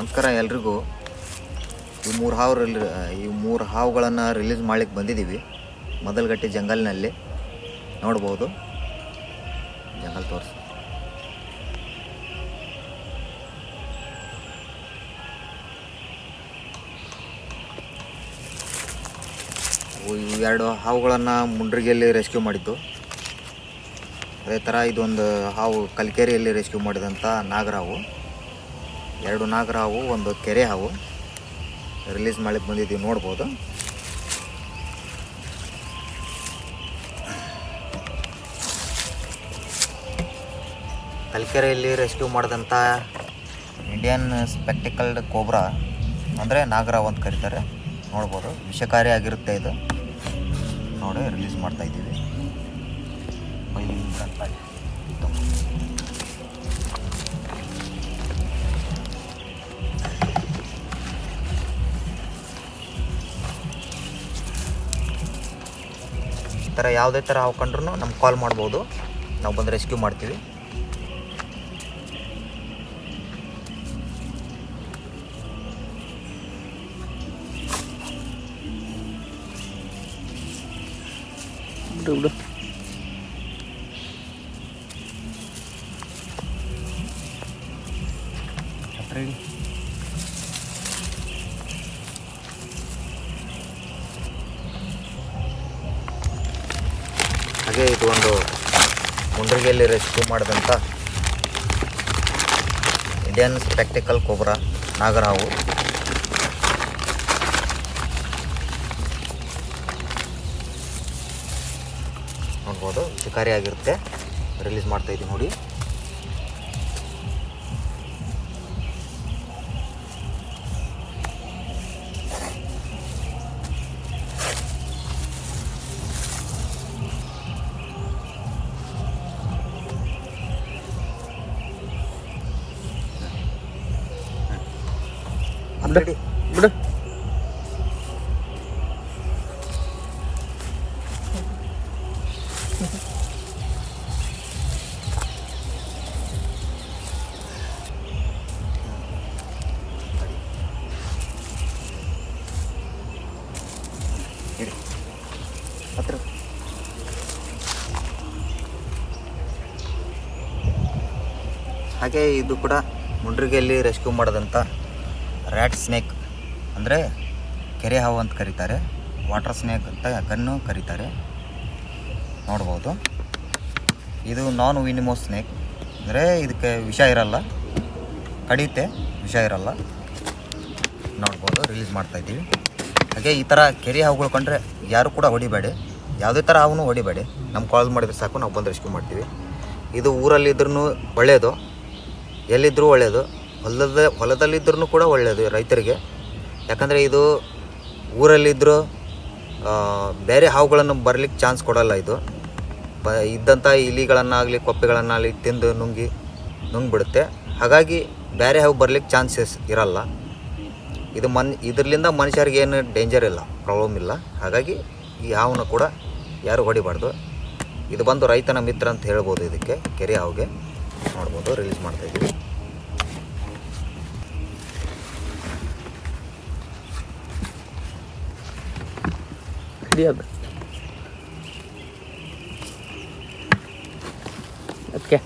ನಮಸ್ಕಾರ ಎಲ್ರಿಗೂ. ಈ ಮೂರು ಹಾವುಗಳನ್ನು ರಿಲೀಸ್ ಮಾಡ್ಲಿಕ್ಕೆ ಬಂದಿದ್ದೀವಿ ಮದಲಗಟ್ಟಿ ಜಂಗಲ್ನಲ್ಲಿ. ನೋಡ್ಬೋದು, ಜಂಗಲ್ ತೋರಿಸಿ. ಇವೆರಡು ಹಾವುಗಳನ್ನು ಮುಂಡ್ರಿಗೆಯಲ್ಲಿ ರೆಸ್ಕ್ಯೂ ಮಾಡಿದ್ದು. ಅದೇ ಥರ ಇದೊಂದು ಹಾವು ಕಲ್ಕೆರೆಯಲ್ಲಿ ರೆಸ್ಕ್ಯೂ ಮಾಡಿದಂಥ ನಾಗರಹಾವು. ಎರಡು ನಾಗರಹಾವು, ಒಂದು ಕೆರೆ ಹಾವು ರಿಲೀಸ್ ಮಾಡ್ಲಿಕ್ಕೆ ಬಂದಿದ್ದೀವಿ. ನೋಡ್ಬೋದು. ಕಲ್ಕೆರೆಯಲ್ಲಿ ರೆಸ್ಕ್ಯೂ ಮಾಡಿದಂಥ ಇಂಡಿಯನ್ ಸ್ಪೆಕ್ಟಿಕಲ್ಡ್ ಕೋಬ್ರಾ ಅಂದರೆ ನಾಗರಹಾವು ಅಂತ ಕರೀತಾರೆ. ನೋಡ್ಬೋದು, ವಿಷಕಾರಿ ಆಗಿರುತ್ತೆ ಇದು. ನೋಡಿ, ರಿಲೀಸ್ ಮಾಡ್ತಾ ಇದ್ದೀವಿ. ಈ ಥರ ಯಾವುದೇ ಥರ ಹಾವು ಕಂಡ್ರೂ ನಮ್ಗೆ ಕಾಲ್ ಮಾಡ್ಬೋದು, ನಾವು ಬಂದು ರೆಸ್ಕ್ಯೂ ಮಾಡ್ತೀವಿ. ಬಿಡು ಹಾಗೆ ಇದು ಒಂದು ಮುಂಡ್ರಿಗೆಯಲ್ಲಿ ರೆಸ್ಕ್ಯೂ ಮಾಡಿದಂಥ ಇಂಡಿಯನ್ ಸ್ಪೆಕ್ಟಿಕಲ್ ಕೋಬ್ರಾ ನಾಗರಹಾವು. ನೋಡ್ಬೋದು, ವಿಷಕಾರಿಯಾಗಿರುತ್ತೆ. ರಿಲೀಸ್ ಮಾಡ್ತಾ ಇದ್ದೀವಿ ನೋಡಿ. ಬಿಡು ಹತ್ರ ಹಾಗೆ ಇದು ಕೂಡ ಮುಂಡ್ರಿಗೆಯಲ್ಲಿ ರೆಸ್ಕ್ಯೂ ಮಾಡಿದಂಥ ರ್ಯಾಟ್ ಸ್ನೇಕ್ ಅಂದರೆ ಕೆರೆ ಹಾವು ಅಂತ ಕರೀತಾರೆ. ವಾಟರ್ ಸ್ನೇಕ್ ಅಂತ ಕಣ್ಣು ಕರೀತಾರೆ. ನೋಡ್ಬೋದು, ಇದು ನಾನ್ ವಿನಿಮೋಸ್ ಸ್ನೇಕ್ ಅಂದರೆ ಇದಕ್ಕೆ ವಿಷ ಇರಲ್ಲ, ಕಡಿಯುತ್ತೆ, ವಿಷ ಇರಲ್ಲ. ನೋಡ್ಬೋದು, ರಿಲೀಸ್ ಮಾಡ್ತಾಯಿದ್ದೀವಿ. ಹಾಗೆ ಈ ಥರ ಕೆರೆ ಹಾವುಗಳು ಕಂಡ್ರೆ ಯಾರು ಕೂಡ ಹೊಡಿಬೇಡಿ, ಯಾವುದೇ ಥರ ಹಾವು ಹೊಡಿಬೇಡಿ. ನಮ್ಗೆ ಕಾಲ್ ಮಾಡಿದ್ರೆ ಸಾಕು, ನಾವು ಬಂದು ರೆಸ್ಕ್ಯೂ ಮಾಡ್ತೀವಿ. ಇದು ಊರಲ್ಲಿದ್ರೂ ಒಳ್ಳೆಯದು, ಎಲ್ಲಿದ್ದರೂ ಒಳ್ಳೆಯದು, ಹೊಲದಲ್ಲಿದ್ದರೂ ಕೂಡ ಒಳ್ಳೆಯದು ರೈತರಿಗೆ. ಯಾಕಂದರೆ ಇದು ಊರಲ್ಲಿದ್ದರೂ ಬೇರೆ ಹಾವುಗಳನ್ನು ಬರಲಿಕ್ಕೆ ಚಾನ್ಸ್ ಕೊಡಲ್ಲ. ಇದು ಇದ್ದಂಥ ಇಲಿಗಳನ್ನಾಗಲಿ ಕೊಪ್ಪೆಗಳನ್ನಾಗಲಿ ತಿಂದು ನುಂಗಿಬಿಡುತ್ತೆ. ಹಾಗಾಗಿ ಬೇರೆ ಹಾವು ಬರಲಿಕ್ಕೆ ಚಾನ್ಸಸ್ ಇರಲ್ಲ. ಇದು ಇದರಿಂದ ಮನುಷ್ಯರಿಗೆ ಏನು ಡೇಂಜರ್ ಇಲ್ಲ, ಪ್ರಾಬ್ಲಮ್ ಇಲ್ಲ. ಹಾಗಾಗಿ ಈ ಹಾವನ್ನ ಕೂಡ ಯಾರು ಹೊಡಿಬಾರ್ದು. ಇದು ಬಂದು ರೈತನ ಮಿತ್ರ ಅಂತ ಹೇಳ್ಬೋದು ಇದಕ್ಕೆ, ಕೆರೆ ಹಾವಿಗೆ. ನೋಡ್ಬೋದು, ರಿಲೀಸ್ ಮಾಡ್ತಾಯಿದ್ದೀವಿ. ಅದಕ್ಕೆ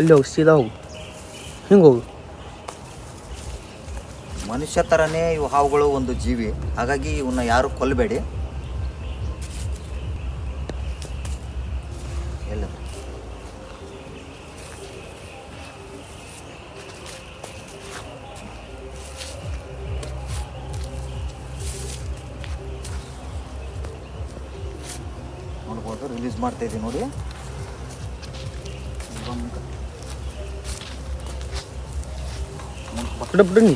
ಅಲ್ಲಿ ಹೋಗಿ ಸೀದಾ ಹೋಗು, ಹಿಂಗೆ ಹೋಗು. ಮನುಷ್ಯ ಥರನೇ ಇವು ಹಾವುಗಳು ಒಂದು ಜೀವಿ. ಹಾಗಾಗಿ ಇವನ್ನ ಯಾರು ಕೊಲ್ಲಬೇಡಿ. ಎಲ್ಲ ನೋಡ್ಬೋದು, ರಿಲೀಸ್ ಮಾಡ್ತಾ ಇದ್ದೀವಿ ನೋಡಿ. ಬಿಡು ಬಿಡು ನೀ